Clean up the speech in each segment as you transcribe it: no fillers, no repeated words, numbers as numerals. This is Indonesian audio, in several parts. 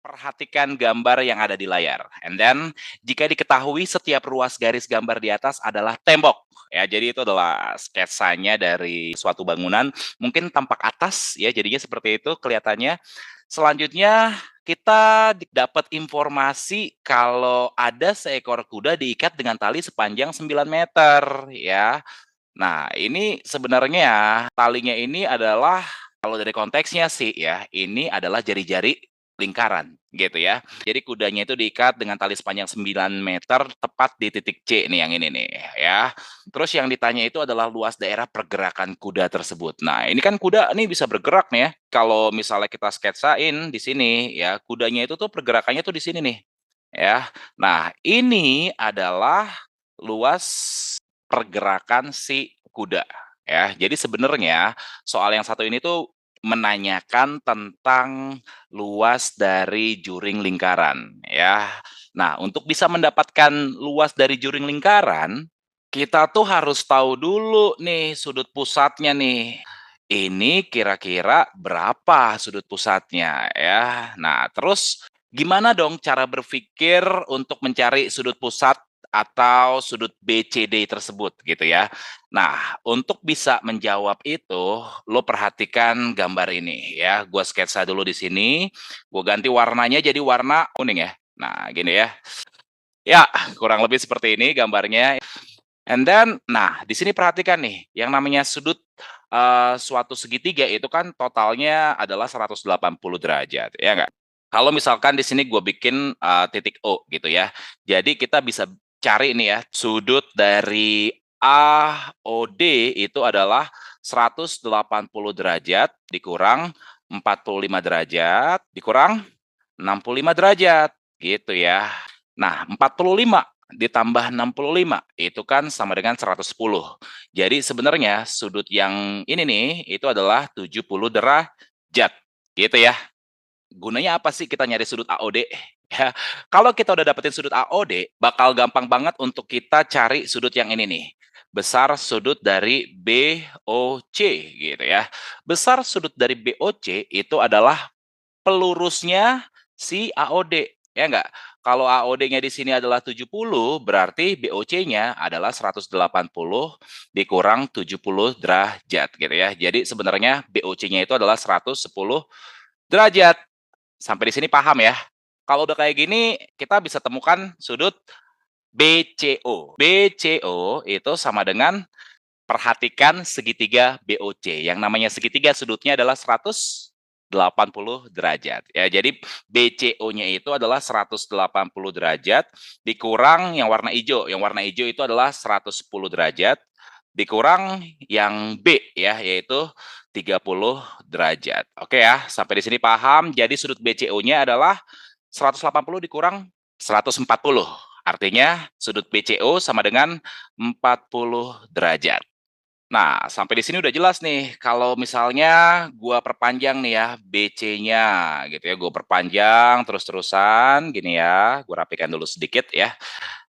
Perhatikan gambar yang ada di layar. And then, jika diketahui setiap ruas garis gambar di atas adalah tembok. Ya, jadi itu adalah sketsanya dari suatu bangunan. Mungkin tampak atas, ya, jadinya seperti itu kelihatannya. Selanjutnya, kita dapat informasi kalau ada seekor kuda diikat dengan tali sepanjang 9 meter, ya. Nah, ini sebenarnya talinya ini adalah kalau dari konteksnya sih ya, ini adalah jari-jari lingkaran gitu ya. Jadi kudanya itu diikat dengan tali sepanjang 9 meter tepat di titik C nih yang ini nih ya. Terus yang ditanya itu adalah luas daerah pergerakan kuda tersebut. Nah, ini kan kuda nih bisa bergerak nih ya. Kalau misalnya kita sketsain di sini ya, kudanya itu tuh pergerakannya tuh di sini nih ya. Nah, ini adalah luas pergerakan si kuda, ya. Jadi sebenarnya soal yang satu ini tuh menanyakan tentang luas dari juring lingkaran, ya. Nah, untuk bisa mendapatkan luas dari juring lingkaran, kita tuh harus tahu dulu nih sudut pusatnya nih. Ini kira-kira berapa sudut pusatnya ya. Nah, terus gimana dong cara berpikir untuk mencari sudut pusat atau sudut BCD tersebut gitu ya. Nah, untuk bisa menjawab itu, lo perhatikan gambar ini ya. Gua sketsa dulu di sini, gua ganti warnanya jadi warna kuning ya. Nah, gini ya. Ya, kurang lebih seperti ini gambarnya. And then, nah di sini perhatikan nih, yang namanya sudut suatu segitiga itu kan totalnya adalah 180 derajat, ya nggak? Kalau misalkan di sini gue bikin titik O gitu ya, jadi kita bisa cari nih ya, sudut dari AOD itu adalah 180 derajat dikurang 45 derajat dikurang 65 derajat gitu ya. Nah, 45 ditambah 65 itu kan sama dengan 110. Jadi sebenarnya sudut yang ini nih itu adalah 70 derajat gitu ya. Gunanya apa sih kita nyari sudut AOD? Ya, kalau kita udah dapetin sudut AOD, bakal gampang banget untuk kita cari sudut yang ini nih. Besar sudut dari BOC gitu ya. Besar sudut dari BOC itu adalah pelurusnya si AOD, ya enggak? Kalau AOD-nya di sini adalah 70, berarti BOC-nya adalah 180 dikurang 70 derajat gitu ya. Jadi sebenarnya BOC-nya itu adalah 110 derajat. Sampai di sini paham ya? Kalau udah kayak gini, kita bisa temukan sudut BCO. BCO itu sama dengan perhatikan segitiga BOC. Yang namanya segitiga sudutnya adalah 180 derajat. Ya, jadi BCO-nya itu adalah 180 derajat dikurang yang warna hijau. Yang warna hijau itu adalah 110 derajat dikurang yang B ya, yaitu 30 derajat. Oke ya, sampai di sini paham. Jadi sudut BCO-nya adalah 180 dikurang 140. Artinya sudut BCO sama dengan 40 derajat. Nah, sampai di sini udah jelas nih, kalau misalnya gua perpanjang nih ya, BC-nya gitu ya, gua perpanjang terus-terusan gini ya, gua rapikan dulu sedikit ya.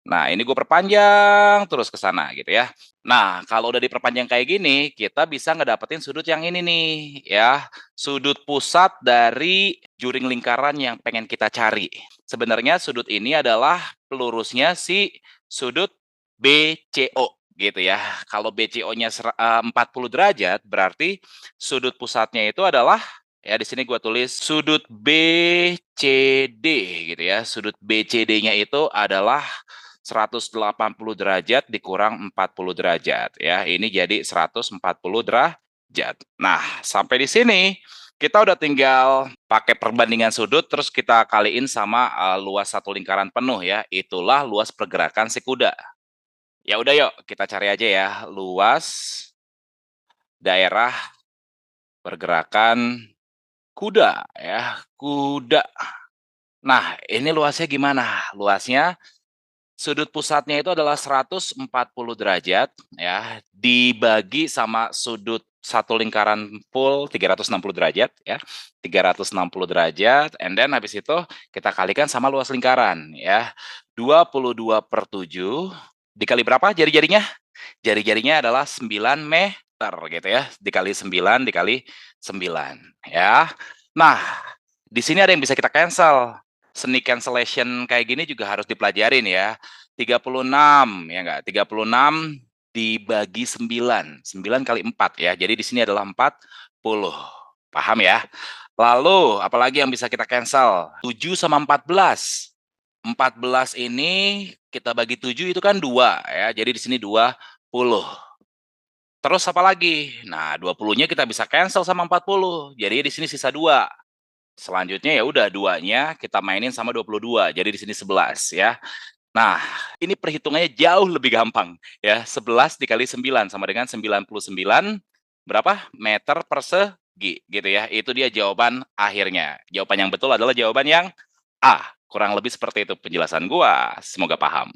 Nah, ini gua perpanjang terus ke sana gitu ya. Nah, kalau udah diperpanjang kayak gini, kita bisa ngedapetin sudut yang ini nih ya, sudut pusat dari juring lingkaran yang pengen kita cari. Sebenarnya sudut ini adalah pelurusnya si sudut BCO gitu ya. Kalau BCO-nya 40 derajat, berarti sudut pusatnya itu adalah ya di sini gua tulis sudut BCD gitu ya. Sudut BCD-nya itu adalah 180 derajat dikurang 40 derajat ya. Ini jadi 140 derajat. Nah, sampai di sini kita udah tinggal pakai perbandingan sudut terus kita kaliin sama luas satu lingkaran penuh ya. Itulah luas pergerakan si kuda. Ya udah yuk, kita cari aja ya, luas daerah pergerakan kuda ya, kuda. Nah, ini luasnya gimana? Luasnya sudut pusatnya itu adalah 140 derajat ya, dibagi sama sudut satu lingkaran full 360 derajat ya, 360 derajat, and then habis itu kita kalikan sama luas lingkaran ya, 22/7 dikali berapa jari-jarinya? Jari-jarinya adalah 9 meter gitu ya, dikali 9 dikali 9 ya. Nah, di sini ada yang bisa kita cancel. seni cancellation kayak gini juga harus dipelajarin ya. 36, ya enggak? 36 dibagi 9. 9 kali 4 ya. Jadi di sini adalah 40. Paham ya? Lalu, apalagi yang bisa kita cancel? 7 sama 14. 14 ini kita bagi 7 itu kan 2 ya. Jadi di sini 20. Terus apa lagi? Nah, 20-nya kita bisa cancel sama 40. Jadi di sini sisa 2. Selanjutnya ya udah 2-nya kita mainin sama 22. Jadi di sini 11 ya. Nah, ini perhitungannya jauh lebih gampang ya. 11 dikali 9 sama dengan 99 berapa? Meter persegi gitu ya. Itu dia jawaban akhirnya. Jawaban yang betul adalah jawaban yang A. Kurang lebih seperti itu penjelasan gua. Semoga paham.